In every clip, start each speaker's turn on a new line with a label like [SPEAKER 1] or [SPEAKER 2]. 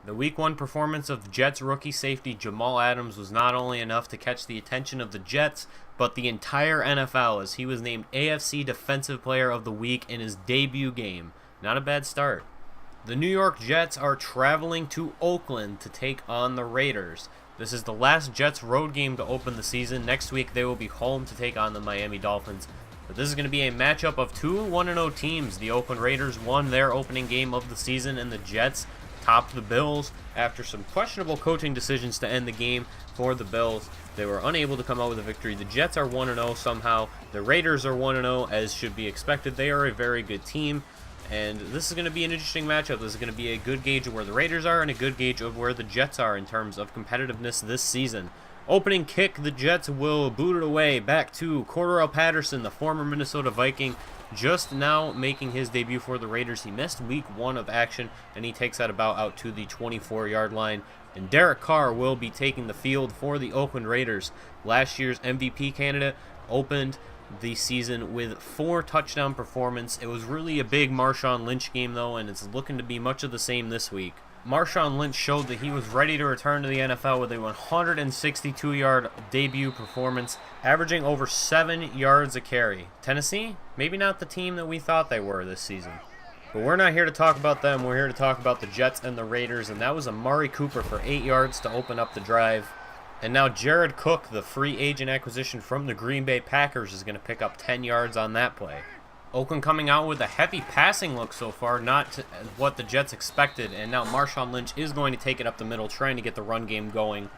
[SPEAKER 1] The Week 1 performance of the Jets rookie safety Jamal Adams was not only enough to catch the attention of the Jets, but the entire NFL, as he was named AFC Defensive Player of the Week in his debut game. Not a bad start. The New York Jets are traveling to Oakland to take on the Raiders. This is the last Jets road game to open the season. Next week they will be home to take on the Miami Dolphins. But this is going to be a matchup of two 1-0 teams. The Oakland Raiders won their opening game of the season, and the Jets topped the Bills after some questionable coaching decisions to end the game for the Bills. They were unable to come out with a victory. The Jets are 1-0 somehow. The Raiders are 1-0 as should be expected. They are a very good team, and this is going to be an interesting matchup. This is going to be a good gauge of where the Raiders are and a good gauge of where the Jets are in terms of competitiveness this season. Opening kick, the Jets will boot it away back to Cordarrelle Patterson, the former Minnesota Viking, just now making his debut for the Raiders. He missed week 1 of action, and he takes that about out to the 24-yard line. And Derek Carr will be taking the field for the Oakland Raiders. Last year's MVP candidate opened the season with 4 touchdown performance. It was really a big Marshawn Lynch game, though, and it's looking to be much of the same this week. Marshawn Lynch showed that he was ready to return to the NFL with a 162-yard debut performance, averaging over 7 yards a carry. Tennessee, maybe not the team that we thought they were this season. But we're not here to talk about them. We're here to talk about the Jets and the Raiders, and that was Amari Cooper for 8 yards to open up the drive. And now Jared Cook, the free agent acquisition from the Green Bay Packers, is going to pick up 10 yards on that play. Oakland coming out with a heavy passing look so far, not what the Jets expected, and now Marshawn Lynch is going to take it up the middle, trying to get the run game going.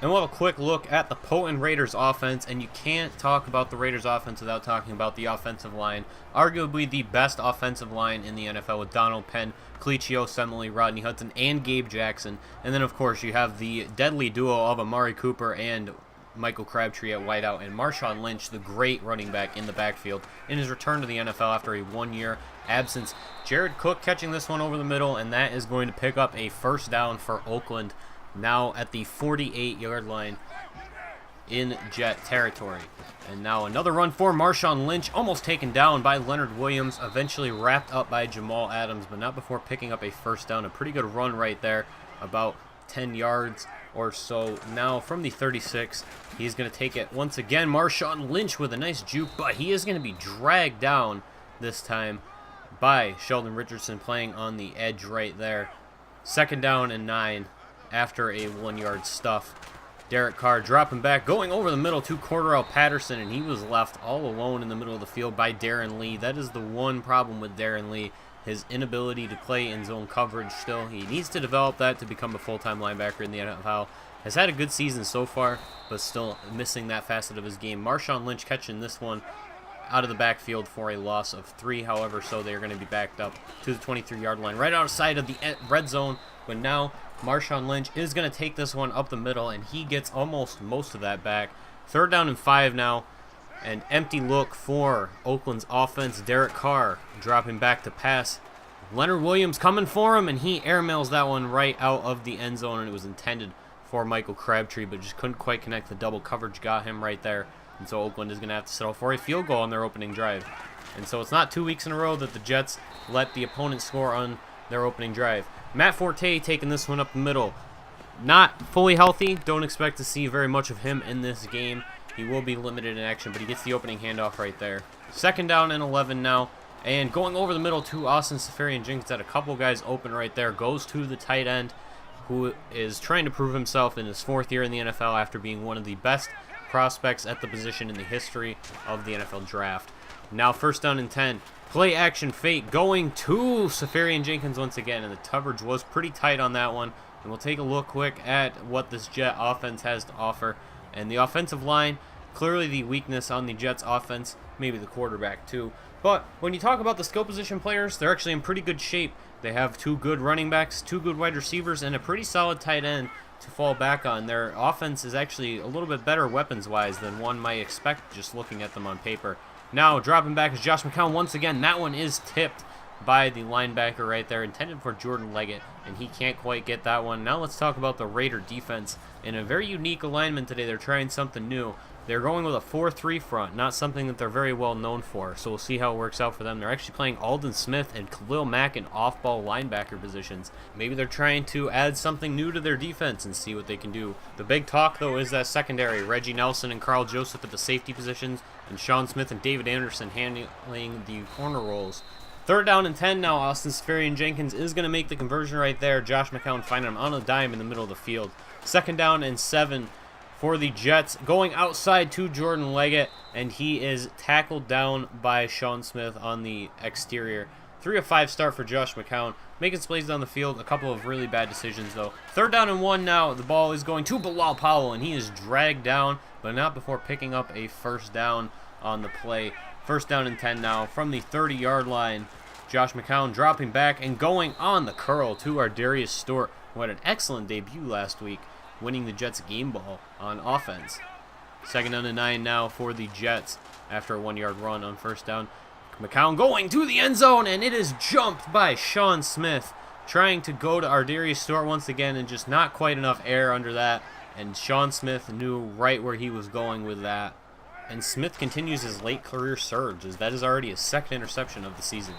[SPEAKER 1] And we'll have a quick look at the potent Raiders offense, and you can't talk about the Raiders offense without talking about the offensive line. Arguably the best offensive line in the NFL with Donald Penn, Clicchio Semele, Rodney Hudson, and Gabe Jackson. And then, of course, you have the deadly duo of Amari Cooper and Michael Crabtree at wideout, and Marshawn Lynch, the great running back in the backfield, in his return to the NFL after a 1-year absence. Jared Cook catching this one over the middle, and that is going to pick up a first down for Oakland, now at the 48-yard line in Jet territory. And now another run for Marshawn Lynch, almost taken down by Leonard Williams, eventually wrapped up by Jamal Adams, but not before picking up a first down. A pretty good run right there, about 10 yards or so. Now from the 36, he's going to take it once again. Marshawn Lynch with a nice juke, but he is going to be dragged down this time by Sheldon Richardson playing on the edge right there. Second down and 9 after a 1-yard stuff. Derek Carr dropping back, going over the middle to Cordarrelle Patterson, and he was left all alone in the middle of the field by Darren Lee. That is the one problem with Darren Lee, his inability to play in zone coverage still. He needs to develop that to become a full-time linebacker in the NFL. Has had a good season so far, but still missing that facet of his game. Marshawn Lynch catching this one out of the backfield for a loss of 3, however, so they're going to be backed up to the 23-yard line, right outside of the red zone. But now Marshawn Lynch is going to take this one up the middle, and he gets almost most of that back. 3rd down and 5 now. An empty look for Oakland's offense. Derek Carr dropping back to pass. Leonard Williams coming for him, and he airmails that one right out of the end zone, and it was intended for Michael Crabtree, but just couldn't quite connect. The double coverage got him right there, and so Oakland is going to have to settle for a field goal on their opening drive. And so it's not 2 weeks in a row that the Jets let the opponent score on their opening drive. Matt Forte taking this one up the middle. Not fully healthy. Don't expect to see very much of him in this game. He will be limited in action, but he gets the opening handoff right there. 2nd down and 11 now. And going over the middle to Austin Seferian-Jenkins, had a couple guys open right there. Goes to the tight end, who is trying to prove himself in his 4th year in the NFL after being one of the best prospects at the position in the history of the NFL draft. Now 1st down and 10. Play action fake going to Seferian-Jenkins once again, and the coverage was pretty tight on that one. And we'll take a look quick at what this Jet offense has to offer. And the offensive line, clearly the weakness on the Jets offense, maybe the quarterback too. But when you talk about the skill position players, they're actually in pretty good shape. They have 2 good running backs, 2 good wide receivers, and a pretty solid tight end to fall back on. Their offense is actually a little bit better weapons-wise than one might expect just looking at them on paper. Now dropping back is Josh McCown once again. That one is tipped by the linebacker right there, intended for Jordan Leggett, and he can't quite get that one. Now let's talk about the Raider defense. In a very unique alignment today, they're trying something new. They're going with a 4-3 front, not something that they're very well known for, so we'll see how it works out for them. They're actually playing Aldon Smith and Khalil Mack in off-ball linebacker positions. Maybe they're trying to add something new to their defense and see what they can do. The big talk, though, is that secondary. Reggie Nelson and Carl Joseph at the safety positions, and Sean Smith and David Anderson handling the corner roles. 3rd down and 10 now. Austin Seferian-Jenkins is going to make the conversion right there. Josh McCown finding him on a dime in the middle of the field. 2nd down and 7 for the Jets, going outside to Jordan Leggett, and he is tackled down by Sean Smith on the exterior. 3 of 5 start for Josh McCown, making plays down the field. A couple of really bad decisions, though. 3rd down and 1 now. The ball is going to Bilal Powell, and he is dragged down, but not before picking up a 1st down on the play. 1st down and 10 now from the 30-yard line. Josh McCown dropping back and going on the curl to Ardarius Stewart, who had an excellent debut last week, winning the Jets game ball on offense. 2nd down and 9 now for the Jets after a 1-yard run on 1st down. McCown going to the end zone, and it is jumped by Sean Smith, trying to go to Ardarius Stewart once again, and just not quite enough air under that, and Sean Smith knew right where he was going with that. And Smith continues his late career surge, as that is already his 2nd interception of the season.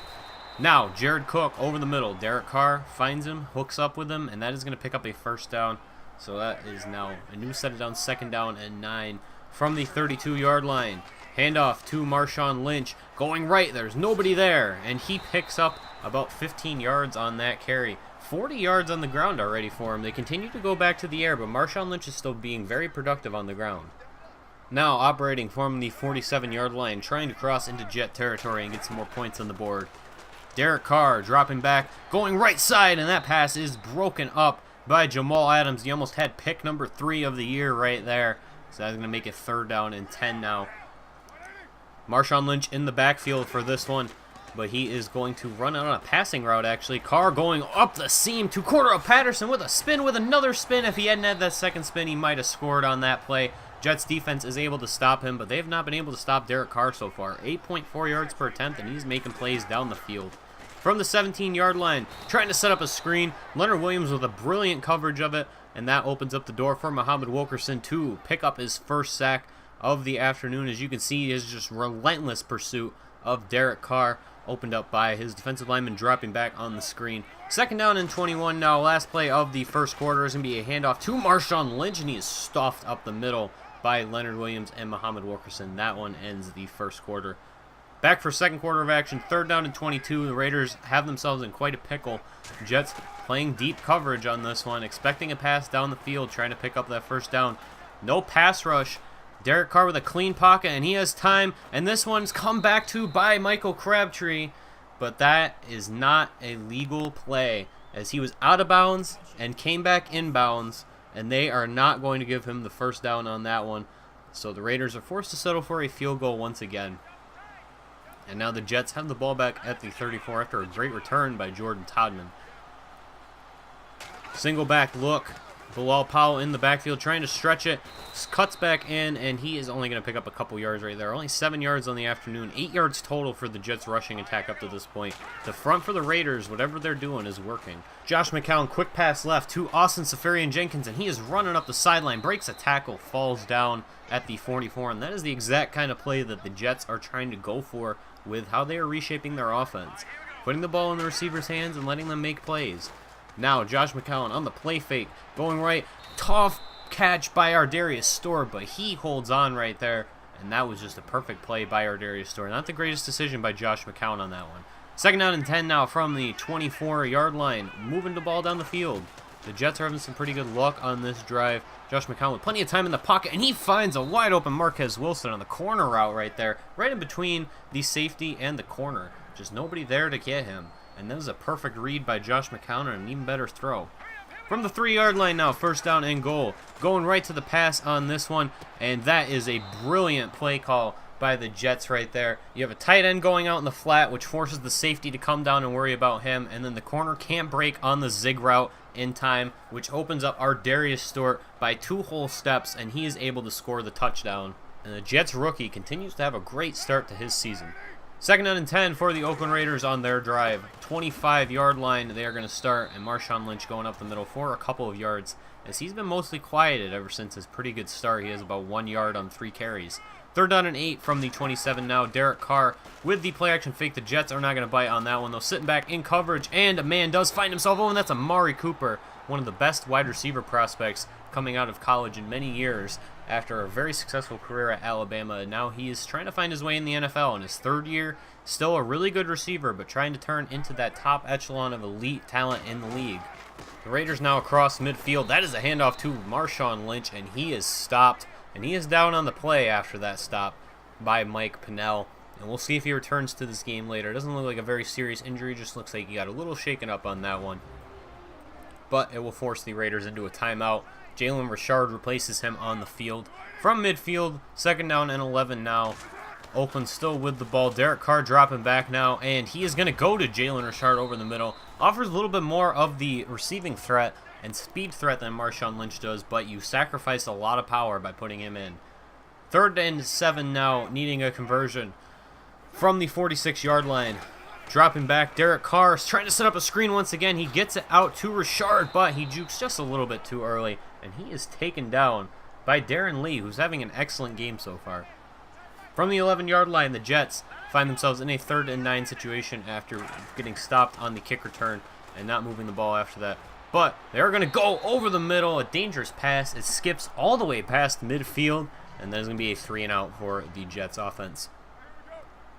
[SPEAKER 1] Now, Jared Cook over the middle. Derek Carr finds him, hooks up with him, and that is going to pick up a 1st down. So that is now a new set of downs, 2nd down and 9 from the 32-yard line. Handoff to Marshawn Lynch. Going right, there's nobody there, and he picks up about 15 yards on that carry. 40 yards on the ground already for him. They continue to go back to the air, but Marshawn Lynch is still being very productive on the ground. Now operating from the 47-yard line, trying to cross into Jet territory and get some more points on the board. Derek Carr dropping back, going right side, and that pass is broken up by Jamal Adams. He almost had pick number 3 of the year right there. So that's going to make it 3rd down and 10 now. Marshawn Lynch in the backfield for this one, but he is going to run on a passing route, actually. Carr going up the seam to Cordero Patterson with a spin, with another spin. If he hadn't had that 2nd spin, he might have scored on that play. Jets defense is able to stop him, but they have not been able to stop Derek Carr so far. 8.4 yards per attempt, and he's making plays down the field. From the 17-yard line, trying to set up a screen. Leonard Williams with a brilliant coverage of it, and that opens up the door for Muhammad Wilkerson to pick up his 1st sack of the afternoon. As you can see, his just relentless pursuit of Derek Carr, opened up by his defensive lineman dropping back on the screen. 2nd down and 21 now. Last play of the 1st quarter is going to be a handoff to Marshawn Lynch, and he is stuffed up the middle by Leonard Williams and Muhammad Wilkerson. That one ends the 1st quarter. Back for 2nd quarter of action, 3rd down and 22. The Raiders have themselves in quite a pickle. Jets playing deep coverage on this one, expecting a pass down the field, trying to pick up that 1st down. No pass rush. Derek Carr with a clean pocket, and he has time, and this one's come back to by Michael Crabtree, but that is not a legal play, as he was out of bounds and came back inbounds, and they are not going to give him the 1st down on that one. So the Raiders are forced to settle for a field goal once again. And now the Jets have the ball back at the 34 after a great return by Jordan Todman. Single back look. Bilal Powell in the backfield trying to stretch it. Cuts back in, and he is only going to pick up a couple yards right there. Only 7 yards on the afternoon. 8 yards total for the Jets rushing attack up to this point. The front for the Raiders, whatever they're doing, is working. Josh McCown, quick pass left to Austin Seferian-Jenkins, and he is running up the sideline. Breaks a tackle, falls down at the 44, and that is the exact kind of play that the Jets are trying to go for with how they are reshaping their offense. Putting the ball in the receiver's hands and letting them make plays. Now, Josh McCown on the play fake, going right. Tough catch by Ardarius Stewart, but he holds on right there, and that was just a perfect play by Ardarius Stewart. Not the greatest decision by Josh McCown on that one. 2nd down and 10 now from the 24-yard line. Moving the ball down the field. The Jets are having some pretty good luck on this drive. Josh McCown with plenty of time in the pocket, and he finds a wide open Marquez Wilson on the corner route right there, right in between the safety and the corner. Just nobody there to get him. And that was a perfect read by Josh McCown and an even better throw. From the 3-yard line now, 1st down and goal. Going right to the pass on this one, and that is a brilliant play call by the Jets right there. You have a tight end going out in the flat, which forces the safety to come down and worry about him, and then the corner can't break on the zig route in time, which opens up Ardarius Stewart by 2 whole steps, and he is able to score the touchdown. And the Jets rookie continues to have a great start to his season. Second down and 10 for the Oakland Raiders on their drive. 25-yard line they are going to start, and Marshawn Lynch going up the middle for a couple of yards, as he's been mostly quieted ever since his pretty good start. He has about 1 yard on 3 carries. Third down and 8 from the 27 now. Derek Carr with the play action fake. The Jets are not going to bite on that one, though. Sitting back in coverage, and a man does find himself. Oh, and that's Amari Cooper, one of the best wide receiver prospects coming out of college in many years after a very successful career at Alabama. And now he is trying to find his way in the NFL in his third year. Still a really good receiver, but trying to turn into that top echelon of elite talent in the league. The Raiders now across midfield. That is a handoff to Marshawn Lynch, and he is stopped. And he is down on the play after that stop by Mike Pennell. And we'll see if he returns to this game later. It doesn't look like a very serious injury. Just looks like he got a little shaken up on that one. But it will force the Raiders into a timeout. Jalen Richard replaces him on the field. From midfield, second down and 11 now. Oakland still with the ball. Derek Carr dropping back now. And he is going to go to Jalen Richard over the middle. Offers a little bit more of the receiving threat and speed threat than Marshawn Lynch does, but you sacrifice a lot of power by putting him in. Third and 7 now, needing a conversion from the 46-yard line. Dropping back, Derek Carr is trying to set up a screen once again. He gets it out to Richard, but he jukes just a little bit too early, and he is taken down by Darren Lee, who's having an excellent game so far. From the 11-yard line, the Jets find themselves in a 3rd and 9 situation after getting stopped on the kick return and not moving the ball after that. But they're going to go over the middle, a dangerous pass. It skips all the way past midfield, and there's going to be a 3-and-out for the Jets offense.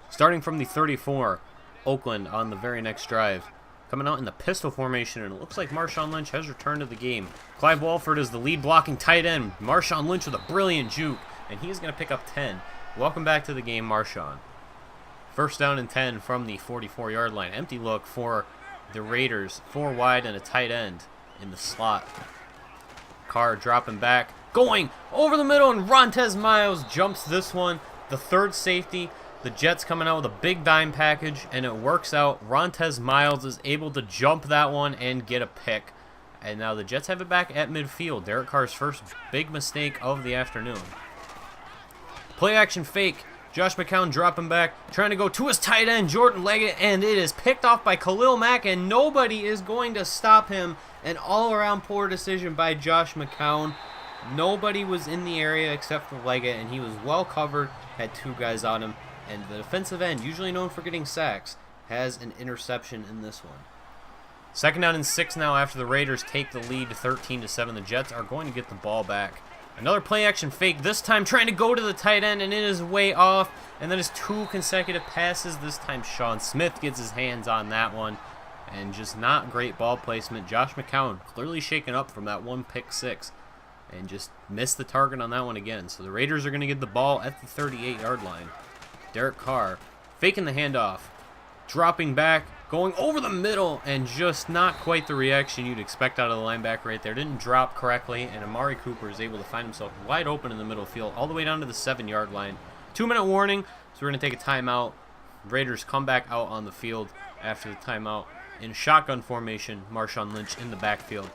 [SPEAKER 1] Starting from the 34, Oakland on the very next drive. Coming out in the pistol formation, and it looks like Marshawn Lynch has returned to the game. Clive Walford is the lead blocking tight end. Marshawn Lynch with a brilliant juke, and he is going to pick up 10. Welcome back to the game, Marshawn. First down and 10 from the 44-yard line. Empty look for the Raiders, 4 wide and a tight end in the slot. Carr dropping back, going over the middle, and Rontez Miles jumps this one. The third safety, the Jets coming out with a big dime package, and it works out. Rontez Miles is able to jump that one and get a pick. And now the Jets have it back at midfield. Derek Carr's first big mistake of the afternoon. Play action fake. Josh McCown dropping back, trying to go to his tight end, Jordan Leggett, and it is picked off by Khalil Mack, and nobody is going to stop him. An all-around poor decision by Josh McCown. Nobody was in the area except for Leggett, and he was well covered, had 2 guys on him. And the defensive end, usually known for getting sacks, has an interception in this one. Second down and 6 now after the Raiders take the lead 13-7. The Jets are going to get the ball back. Another play-action fake, this time trying to go to the tight end, and it is way off. And then his 2 consecutive passes. This time Sean Smith gets his hands on that one. And just not great ball placement. Josh McCown clearly shaken up from that 1 pick 6. And just missed the target on that one again. So the Raiders are going to get the ball at the 38-yard line. Derek Carr faking the handoff. Dropping back, going over the middle, and just not quite the reaction you'd expect out of the linebacker right there. Didn't drop correctly, and Amari Cooper is able to find himself wide open in the middle field, all the way down to the 7-yard line. 2-minute warning, so we're going to take a timeout. Raiders come back out on the field after the timeout. In shotgun formation, Marshawn Lynch in the backfield.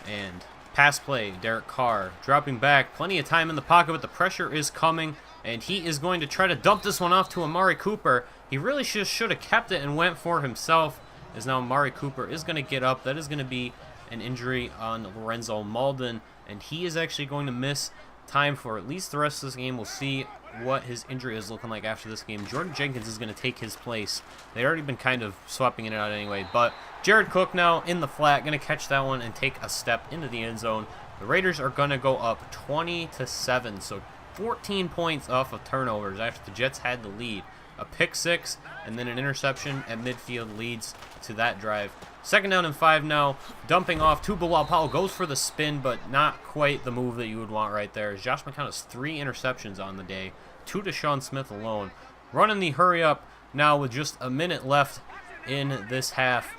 [SPEAKER 1] And pass play, Derek Carr dropping back. Plenty of time in the pocket, but the pressure is coming. And he is going to try to dump this one off to Amari Cooper. He really should have kept it and went for himself, as now Amari Cooper is going to get up. That is going to be an injury on Lorenzo Malden, and he is actually going to miss time for at least the rest of this game. We'll see what his injury is looking like after this game. Jordan Jenkins is going to take his place. They've already been kind of swapping it out anyway, but Jared Cook now in the flat, going to catch that one and take a step into the end zone. The Raiders are going to go up 20-7, so 14 points off of turnovers after the Jets had the lead. A pick 6 and then an interception at midfield leads to that drive. Second down and 5 now. Dumping off to Bilal Powell. Goes for the spin, but not quite the move that you would want right there. As Josh McCown has 3 interceptions on the day. 2 to Sean Smith alone. Running the hurry up now with just a minute left in this half.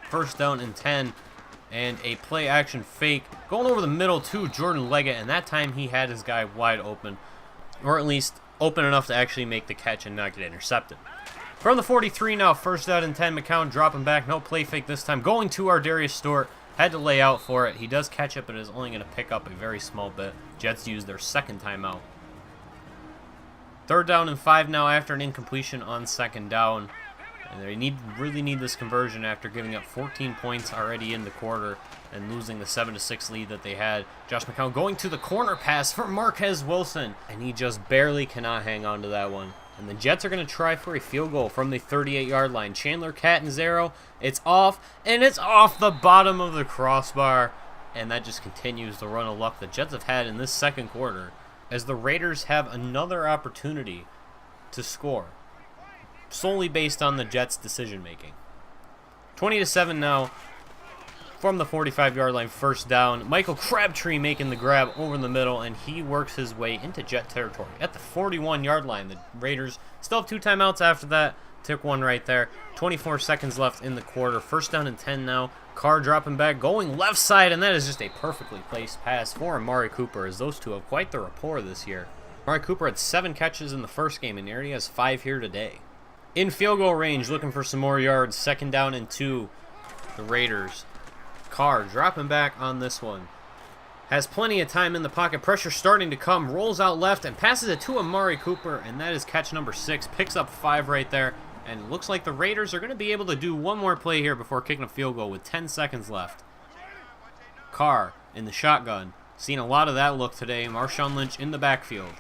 [SPEAKER 1] First down and 10. And a play action fake. Going over the middle to Jordan Leggett. And that time he had his guy wide open. Or at least open enough to actually make the catch and not get intercepted. From the 43 now, first down and 10. McCown dropping back. No play fake this time. Going to Ardarius Stewart. Had to lay out for it. He does catch it, but is only going to pick up a very small bit. Jets use their second timeout. 3rd down and 5 now after an incompletion on 2nd down. And they really need this conversion after giving up 14 points already in the quarter and losing the 7-6 lead that they had. Josh McCown going to the corner pass for Marquez Wilson, and he just barely cannot hang on to that one. And the Jets are going to try for a field goal from the 38-yard line. Chandler Catanzaro, it's off, and it's off the bottom of the crossbar. And that just continues the run of luck the Jets have had in this 2nd quarter, as the Raiders have another opportunity to score, solely based on the Jets' decision-making. 20-7 now from the 45-yard line, 1st down. Michael Crabtree making the grab over the middle, and he works his way into Jet territory at the 41-yard line. The Raiders still have 2 timeouts after that. Took one right there. 24 seconds left in the quarter. 1st down and 10 now. Carr dropping back, going left side, and that is just a perfectly placed pass for Amari Cooper, as those two have quite the rapport this year. Amari Cooper had 7 catches in the 1st game, and he already has 5 here today. In field goal range, looking for some more yards. 2nd down and 2. The Raiders. Carr dropping back on this one. Has plenty of time in the pocket. Pressure starting to come. Rolls out left and passes it to Amari Cooper, and that is catch number 6. Picks up 5 right there. And it looks like the Raiders are going to be able to do one more play here before kicking a field goal with 10 seconds left. Carr in the shotgun. Seen a lot of that look today. Marshawn Lynch in the backfield.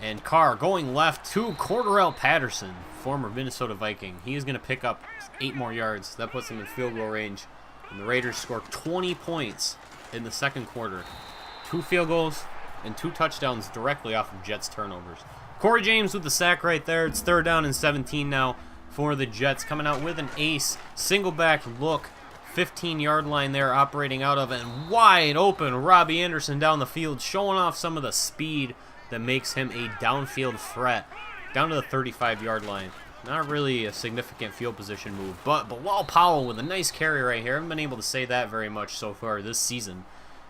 [SPEAKER 1] And Carr going left to Cordarrelle Patterson, former Minnesota Viking. He is going to pick up 8 more yards. That puts him in field goal range. And the Raiders score 20 points in the 2nd quarter. 2 field goals and 2 touchdowns directly off of Jets turnovers. Corey James with the sack right there. It's 3rd down and 17 now for the Jets. Coming out with an ace. Single back look. 15-yard line there operating out of it. And wide open Robbie Anderson down the field, showing off some of the speed that makes him a downfield threat. Down to the 35-yard line. Not really a significant field position move, but Bilal Powell with a nice carry right here. I haven't been able to say that very much so far this season.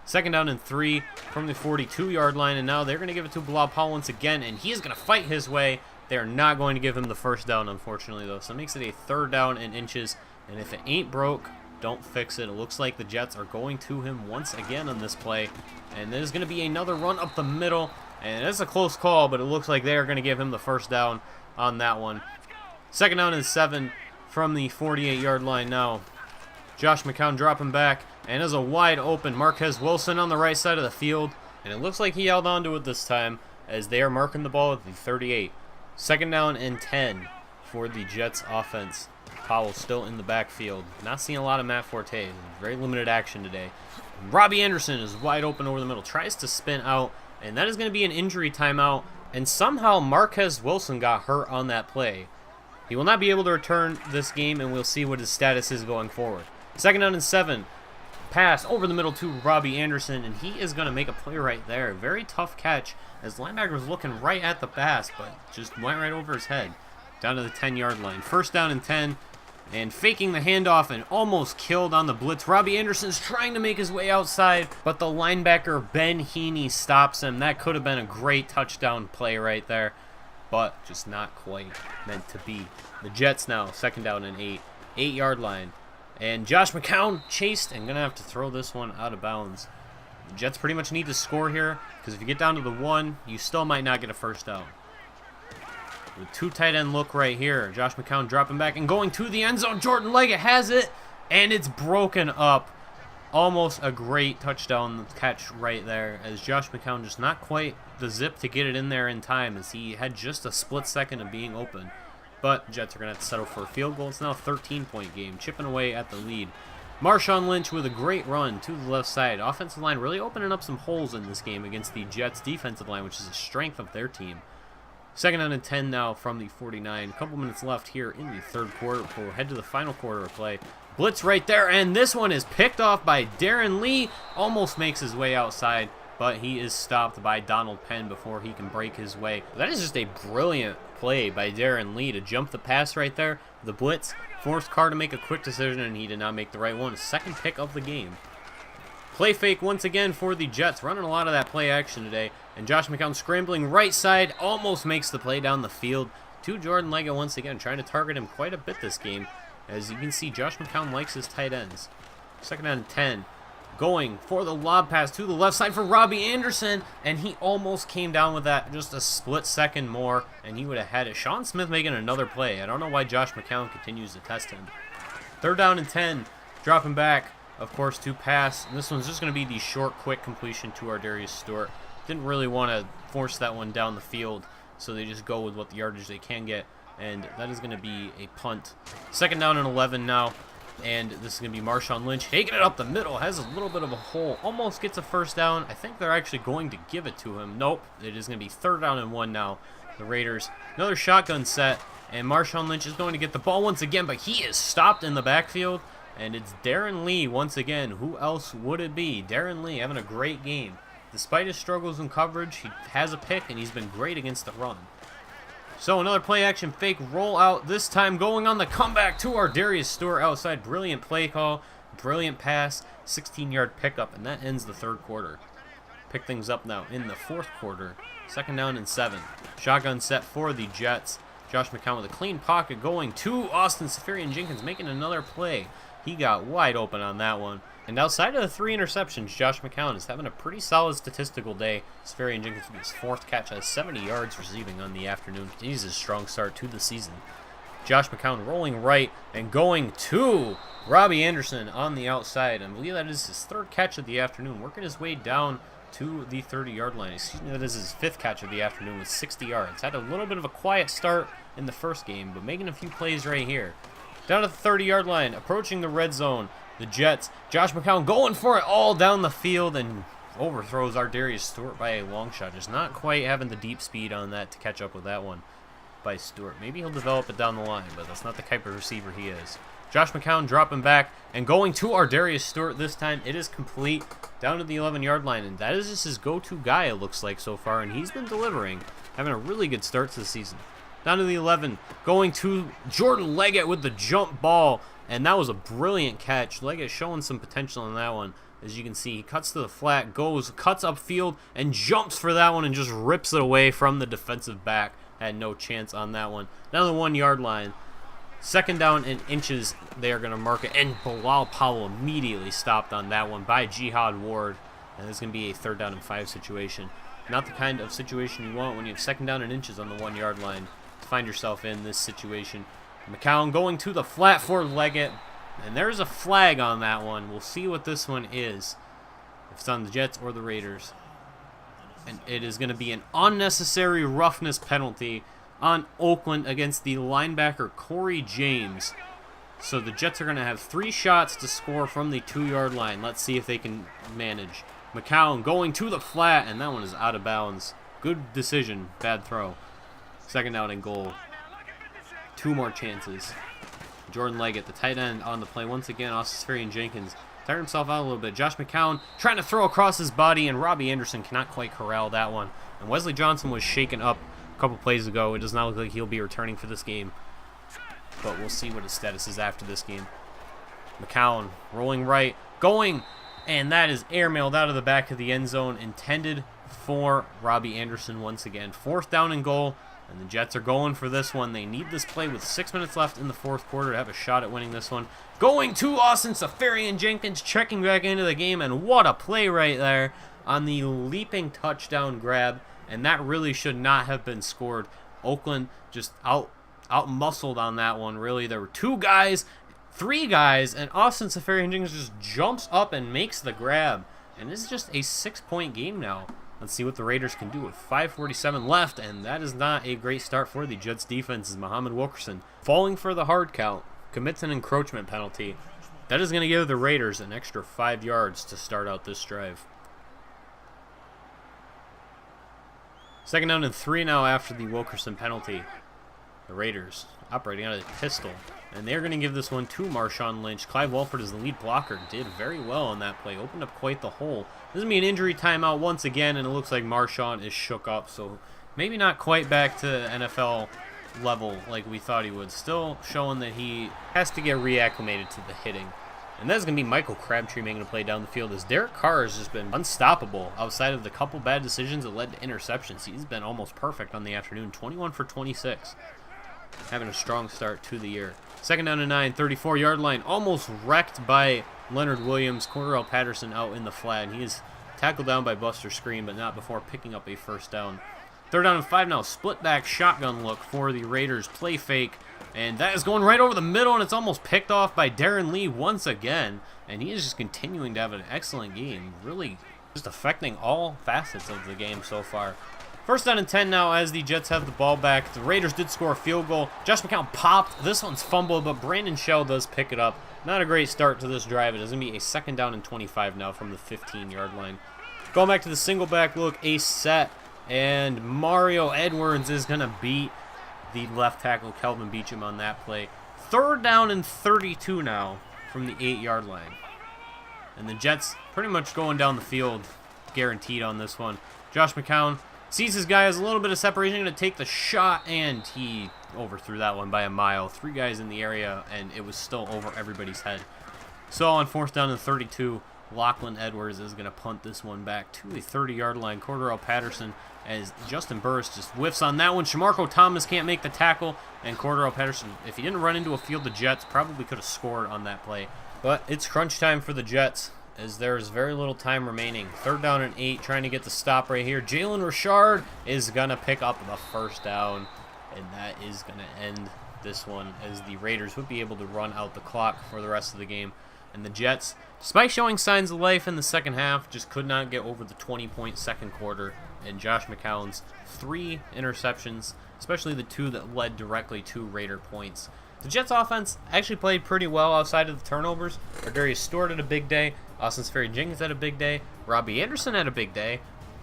[SPEAKER 1] 2nd down and 3 from the 42-yard line, and now they're going to give it to Bilal Powell once again, and he is going to fight his way. They are not going to give him the 1st down, unfortunately, though, so it makes it a 3rd down and inches, and if it ain't broke, don't fix it. It looks like the Jets are going to him once again on this play, and there's going to be another run up the middle, and it's a close call, but it looks like they are going to give him the 1st down on that one. 2nd down and 7 from the 48-yard line now. Josh McCown dropping back, and is a wide open Marquez Wilson on the right side of the field, and it looks like he held on to it this time as they are marking the ball at the 38. 2nd down and 10 for the Jets offense. Powell still in the backfield. Not seeing a lot of Matt Forte. Very limited action today. Robbie Anderson is wide open over the middle. Tries to spin out, and that is going to be an injury timeout, and somehow Marquez Wilson got hurt on that play. He will not be able to return this game, and we'll see what his status is going forward. 2nd down and 7. Pass over the middle to Robbie Anderson, and he is going to make a play right there. Very tough catch, as the linebacker was looking right at the pass, but just went right over his head. Down to the 10-yard line. 1st down and 10, and faking the handoff and almost killed on the blitz. Robbie Anderson's trying to make his way outside, but the linebacker Ben Heaney stops him. That could have been a great touchdown play right there, but just not quite meant to be. The Jets now, 2nd down and 8. 8-yard line. And Josh McCown chased and going to have to throw this one out of bounds. The Jets pretty much need to score here, because if you get down to the 1, you still might not get a 1st down. The 2 tight end look right here. Josh McCown dropping back and going to the end zone. Jordan Leggett has it, and it's broken up. Almost a great touchdown catch right there, as Josh McCown just not quite the zip to get it in there in time, as he had just a split second of being open. But Jets are going to have to settle for a field goal. It's now a 13-point game, chipping away at the lead. Marshawn Lynch with a great run to the left side. Offensive line really opening up some holes in this game against the Jets' defensive line, which is a strength of their team. 2nd down and 10 now from the 49. A couple minutes left here in the 3rd quarter. We'll head to the final quarter of play. Blitz right there, and this one is picked off by Darren Lee. Almost makes his way outside, but he is stopped by Donald Penn before he can break his way. That is just a brilliant play by Darren Lee to jump the pass right there. The blitz forced Carr to make a quick decision, and he did not make the right one. 2nd pick of the game. Play fake once again for the Jets, running a lot of that play action today. And Josh McCown scrambling right side, almost makes the play down the field to Jordan Leggett once again, trying to target him quite a bit this game. As you can see, Josh McCown likes his tight ends. 2nd down and 10. going for the lob pass to the left side for Robbie Anderson, and he almost came down with that, just a split second more, and he would have had it. Sean Smith making another play. I don't know why Josh McCown continues to test him. 3rd down and 10, dropping back, of course, to pass. And this one's just going to be the short, quick completion to Ardarius Stewart. Didn't really want to force that one down the field, so they just go with what the yardage they can get, and that is going to be a punt. 2nd down and 11 now. And this is going to be Marshawn Lynch taking it up the middle. Has a little bit of a hole. Almost gets a 1st down. I think they're actually going to give it to him. Nope. It is going to be 3rd down and 1 now. The Raiders. Another shotgun set. And Marshawn Lynch is going to get the ball once again. But he is stopped in the backfield. And it's Darren Lee once again. Who else would it be? Darren Lee having a great game. Despite his struggles in coverage, he has a pick. And he's been great against the run. So another play action fake rollout, this time going on the comeback to Ardarius Stewart outside. Brilliant play call, brilliant pass, 16-yard pickup, and that ends the 3rd quarter. Pick things up now in the 4th quarter. 2nd down and 7. Shotgun set for the Jets. Josh McCown with a clean pocket going to Austin Seferian-Jenkins, making another play. He got wide open on that one. And outside of the 3 interceptions, Josh McCown is having a pretty solid statistical day. Seferian-Jenkins with his 4th catch has 70 yards receiving on the afternoon. He's a strong start to the season. Josh McCown rolling right and going to Robbie Anderson on the outside. I believe that is his 3rd catch of the afternoon, working his way down to the 30-yard line. Excuse me, that is his 5th catch of the afternoon with 60 yards. Had a little bit of a quiet start in the 1st game, but making a few plays right here. Down to the 30-yard line, approaching the red zone. The Jets, Josh McCown going for it all down the field and overthrows Ardarius Stewart by a long shot. Just not quite having the deep speed on that to catch up with that one by Stewart. Maybe he'll develop it down the line, but that's not the type of receiver he is. Josh McCown dropping back and going to Ardarius Stewart this time. It is complete down to the 11-yard line, and that is just his go-to guy, it looks like, so far, and he's been delivering, having a really good start to the season. Down to the 11, going to Jordan Leggett with the jump ball. And that was a brilliant catch. Leggett showing some potential in that one. As you can see, he cuts to the flat, goes, cuts upfield, and jumps for that one and just rips it away from the defensive back. Had no chance on that one. Down the 1-yard line. 2nd down and inches, they are going to mark it. And Bilal Powell immediately stopped on that one by Jihad Ward. And this is going to be a 3rd down and 5 situation. Not the kind of situation you want when you have 2nd down and inches on the 1-yard line. To find yourself in this situation. McCown going to the flat for Leggett. And there's a flag on that one. We'll see what this one is. If it's on the Jets or the Raiders. And it is going to be an unnecessary roughness penalty on Oakland against the linebacker Corey James. So the Jets are going to have 3 shots to score from the 2-yard line. Let's see if they can manage. McCown going to the flat, and that one is out of bounds. Good decision, bad throw. 2nd down and goal. 2 more chances. Jordan Leggett, the tight end, on the play once again. Austin Seferian-Jenkins tired himself out a little bit. Josh McCown trying to throw across his body, and Robbie Anderson cannot quite corral that one. And Wesley Johnson was shaken up a couple plays ago. It does not look like he'll be returning for this game. But we'll see what his status is after this game. McCown rolling right, going, and that is airmailed out of the back of the end zone, intended for Robbie Anderson once again. 4th down and goal. And the Jets are going for this one. They need this play with 6 minutes left in the 4th quarter to have a shot at winning this one. Going to Austin Seferian-Jenkins, checking back into the game, and what a play right there on the leaping touchdown grab. And that really should not have been scored. Oakland just out-muscled on that one, really. There were 2 guys, 3 guys, and Austin Seferian-Jenkins just jumps up and makes the grab. And this is just a 6-point game now. Let's see what the Raiders can do with 5:47 left, and that is not a great start for the Jets defense as Muhammad Wilkerson falling for the hard count, commits an encroachment penalty. That is going to give the Raiders an extra 5 yards to start out this drive. 2nd down and 3 now after the Wilkerson penalty. The Raiders operating out of the pistol, and they're going to give this one to Marshawn Lynch. Clive Walford is the lead blocker, did very well on that play, opened up quite the hole. This is going to be an injury timeout once again, and it looks like Marshawn is shook up, so maybe not quite back to NFL level like we thought he would. Still showing that he has to get reacclimated to the hitting. And that's going to be Michael Crabtree making a play down the field, as Derek Carr has just been unstoppable outside of the couple bad decisions that led to interceptions. He's been almost perfect on the afternoon, 21 for 26. Having a strong start to the year. 2nd down and 9, 34-yard line, almost wrecked by Leonard Williams, Cordell Patterson out in the flat, and he is tackled down by Buster Screen, but not before picking up a first down. 3rd down and 5 now. Split back shotgun look for the Raiders. Play fake. And that is going right over the middle, and it's almost picked off by Darren Lee once again. And he is just continuing to have an excellent game. Really just affecting all facets of the game so far. 1st down and 10 now as the Jets have the ball back. The Raiders did score a field goal. Josh McCown popped. This one's fumbled, but Brandon Shell does pick it up. Not a great start to this drive. It is going to be a 2nd down and 25 now from the 15-yard line. Going back to the single back look, a set. And Mario Edwards is going to beat the left tackle, Kelvin Beachum, on that play. 3rd down and 32 now from the 8-yard line. And the Jets pretty much going down the field, guaranteed on this one. Josh McCown sees his guy has a little bit of separation, going to take the shot, and he overthrew that one by a mile. 3 guys in the area, and it was still over everybody's head. So on 4th down and 32, Lachlan Edwards is going to punt this one back to the 30-yard line. Cordell Patterson, as Justin Burris just whiffs on that one. Shamarko Thomas can't make the tackle, and Cordell Patterson, if he didn't run into a field of Jets, probably could have scored on that play. But it's crunch time for the Jets, as there's very little time remaining. 3rd down and 8, trying to get the stop right here. Jalen Richard is going to pick up the first down, and that is going to end this one, as the Raiders would be able to run out the clock for the rest of the game. And the Jets, despite showing signs of life in the second half, just could not get over the 20-point second quarter. And Josh McCown's 3 interceptions, especially the 2 that led directly to Raider points. The Jets offense actually played pretty well outside of the turnovers. Ardarius Stewart had a big day. Austin Seferian-Jenkins had a big day. Robbie Anderson had a big day.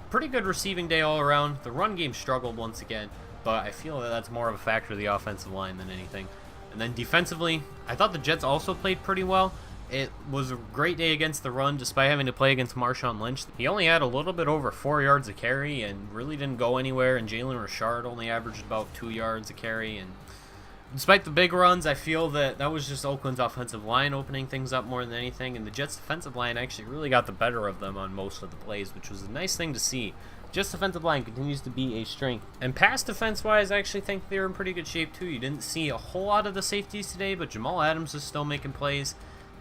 [SPEAKER 1] Pretty good receiving day all around. The run game struggled once again, but I feel that that's more of a factor of the offensive line than anything. And then defensively, I thought the Jets also played pretty well. It was a great day against the run, despite having to play against Marshawn Lynch. He only had a little bit over 4 yards a carry and really didn't go anywhere, and Jalen Richard only averaged about 2 yards a carry. And despite the big runs, I feel that that was just Oakland's offensive line opening things up more than anything, and the Jets' defensive line actually really got the better of them on most of the plays, which was a nice thing to see. Jets' defensive line continues to be a strength. And pass defense-wise, I actually think they're in pretty good shape too. You didn't see a whole lot of the safeties today, but Jamal Adams is still making plays.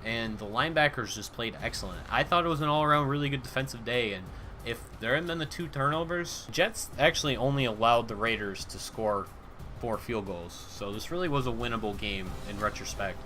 [SPEAKER 1] And the linebackers just played excellent. I thought it was an all-around really good defensive day, and if there hadn't been the 2 turnovers, Jets actually only allowed the Raiders to score 4 field goals. So this really was a winnable game in retrospect.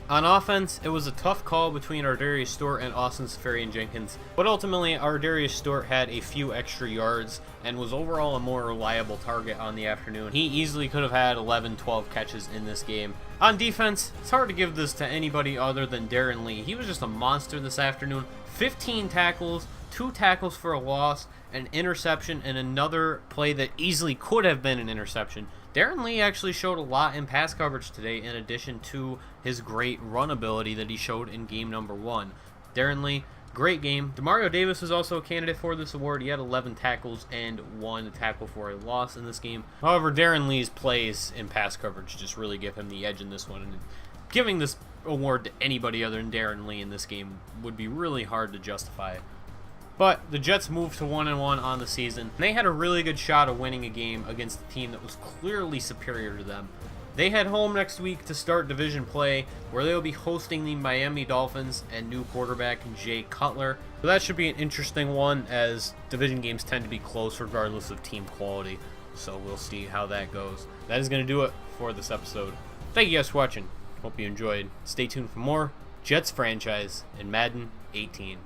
[SPEAKER 1] On offense, it was a tough call between Ardarius Stewart and Austin Seferian-Jenkins, but ultimately Ardarius Stewart had a few extra yards and was overall a more reliable target on the afternoon. He easily could have had 11-12 catches in this game. On defense, it's hard to give this to anybody other than Darren Lee. He was just a monster this afternoon. 15 tackles, 2 tackles for a loss, an interception, and another play that easily could have been an interception. Darren Lee actually showed a lot in pass coverage today, in addition to his great run ability that he showed in game number 1. Darren Lee, great game. Demario Davis was also a candidate for this award. He had 11 tackles and 1 tackle for a loss in this game. However, Darren Lee's plays in pass coverage just really give him the edge in this one. And giving this award to anybody other than Darren Lee in this game would be really hard to justify. But the Jets moved to 1-1 on the season. They had a really good shot of winning a game against a team that was clearly superior to them. They head home next week to start division play, where they will be hosting the Miami Dolphins and new quarterback Jay Cutler. So that should be an interesting one, as division games tend to be close regardless of team quality. So we'll see how that goes. That is going to do it for this episode. Thank you guys for watching. Hope you enjoyed. Stay tuned for more Jets franchise in Madden 18.